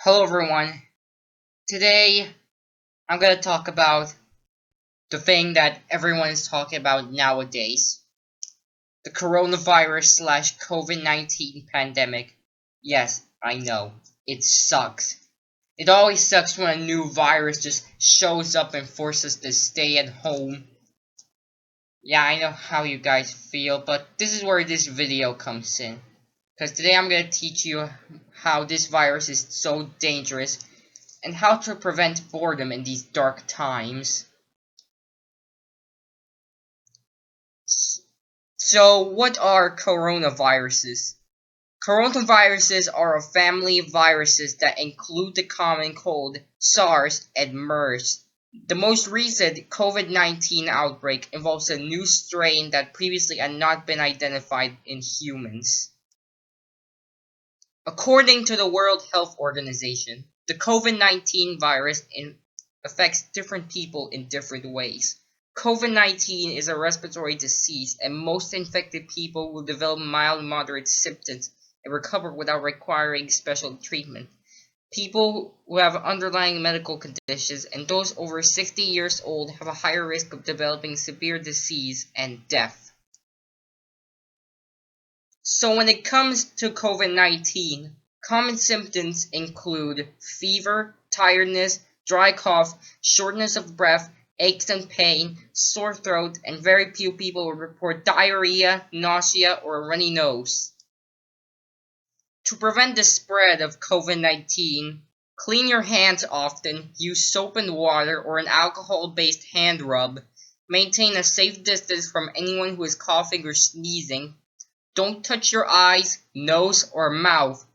Hello everyone. Today I'm going to talk about the thing that everyone is talking about nowadays. The coronavirus slash COVID-19 pandemic. Yes, I know. It sucks. It always sucks when a new virus just shows up and forces us to stay at home. Yeah, I know how you guys feel, but this is where this video comes in. Because today I'm going to teach you how this virus is so dangerous and how to prevent boredom in these dark times. So, what are coronaviruses? Coronaviruses are a family of viruses that include the common cold, SARS, and MERS. The most recent COVID-19 outbreak involves a new strain that previously had not been identified in humans. According to the World Health Organization, the COVID-19 virus affects different people in different ways. COVID-19 is a respiratory disease, and most infected people will develop mild to moderate symptoms and recover without requiring special treatment. People who have underlying medical conditions and those over 60 years old have a higher risk of developing severe disease and death. So when it comes to COVID-19, common symptoms include fever, tiredness, dry cough, shortness of breath, aches and pain, sore throat, and very few people will report diarrhea, nausea, or a runny nose. To prevent the spread of COVID-19, clean your hands often, use soap and water or an alcohol-based hand rub, maintain a safe distance from anyone who is coughing or sneezing. Don't touch your eyes, nose, or mouth.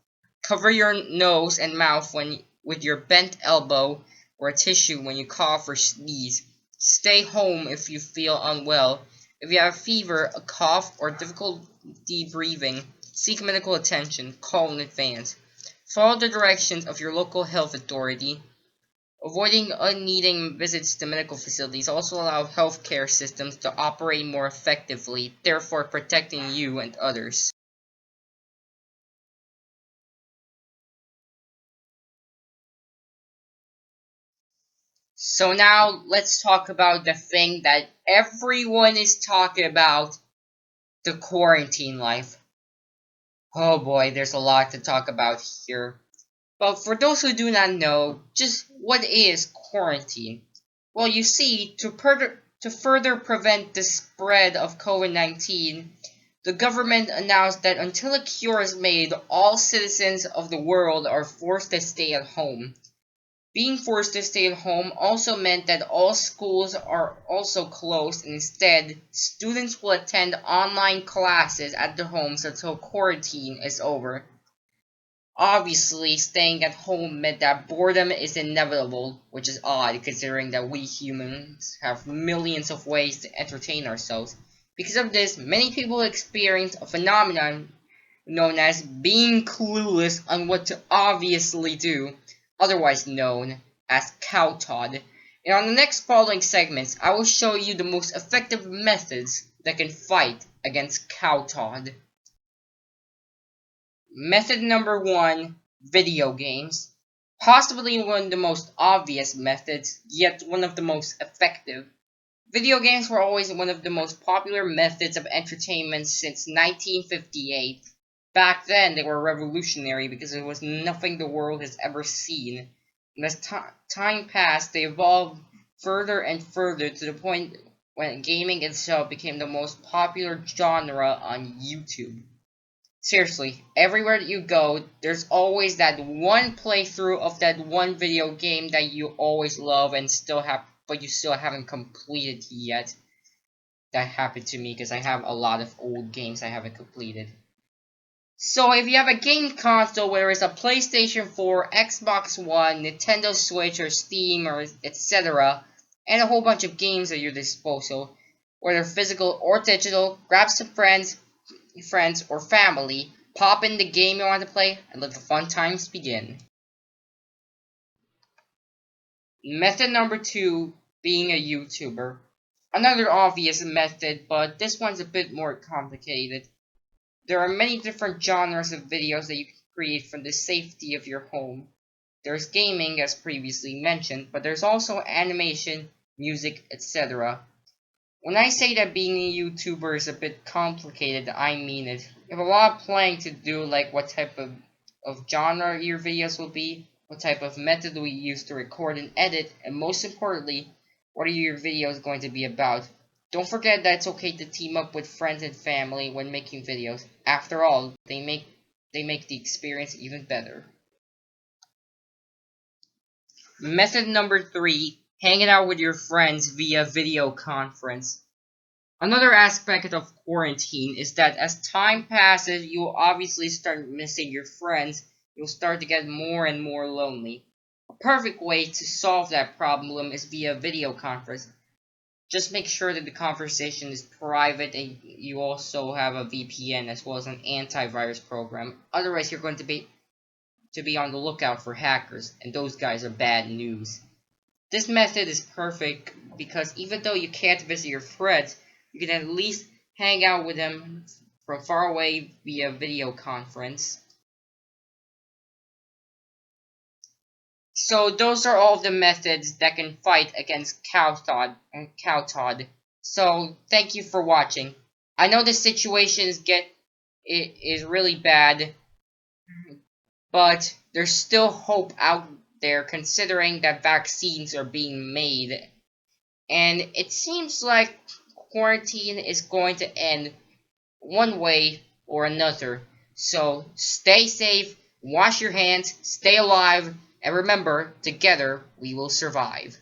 Cover your nose and mouth with your bent elbow or a tissue when you cough or sneeze. Stay home if you feel unwell. If you have a fever, a cough, or difficulty breathing, seek medical attention. Call in advance. Follow the directions of your local health authority. Avoiding unneeded visits to medical facilities also allow healthcare systems to operate more effectively, therefore protecting you and others. So now let's talk about the thing that everyone is talking about, the quarantine life. Oh boy, there's a lot to talk about here. But for those who do not know, just what is quarantine? Well, you see, to further prevent the spread of COVID-19, the government announced that until a cure is made, all citizens of the world are forced to stay at home. Being forced to stay at home also meant that all schools are also closed, and instead, students will attend online classes at their homes until quarantine is over. Obviously, staying at home meant that boredom is inevitable, which is odd considering that we humans have millions of ways to entertain ourselves. Because of this, many people experience a phenomenon known as being clueless on what to obviously do, otherwise known as Cowtod. And on the next following segments, I will show you the most effective methods that can fight against Cowtod. Method number one, video games. Possibly one of the most obvious methods, yet one of the most effective. Video games were always one of the most popular methods of entertainment since 1958. Back then, they were revolutionary because it was nothing the world has ever seen. And as time passed, they evolved further and further to the point when gaming itself became the most popular genre on YouTube. Seriously, everywhere that you go, there's always that one playthrough of that one video game that you always love and but you still haven't completed yet. That happened to me because I have a lot of old games I haven't completed. So if you have a game console, whether it's a PlayStation 4, Xbox One, Nintendo Switch, or Steam, or etc., and a whole bunch of games at your disposal, whether physical or digital, grab some friends or family, pop in the game you want to play, and let the fun times begin. Method number two, being a YouTuber. Another obvious method, but this one's a bit more complicated. There are many different genres of videos that you can create from the safety of your home. There's gaming, as previously mentioned, but there's also animation, music, etc. When I say that being a YouTuber is a bit complicated, I mean it. You have a lot of planning to do, like what type of genre your videos will be, what type of method we use to record and edit, and most importantly, what are your videos going to be about. Don't forget that it's okay to team up with friends and family when making videos. After all, they make the experience even better. Method number 3, hanging out with your friends via video conference. Another aspect of quarantine is that as time passes, you'll obviously start missing your friends. You'll start to get more and more lonely. A perfect way to solve that problem is via video conference. Just make sure that the conversation is private and you also have a VPN as well as an antivirus program. Otherwise, you're going to be on the lookout for hackers, and those guys are bad news. This method is perfect because even though you can't visit your friends, you can at least hang out with them from far away via video conference. So those are all the methods that can fight against Cowtodd. So thank you for watching. I know the situations is really bad, but there's still hope out there considering that vaccines are being made. And it seems like quarantine is going to end one way or another. So stay safe, wash your hands, stay alive, and remember, together we will survive.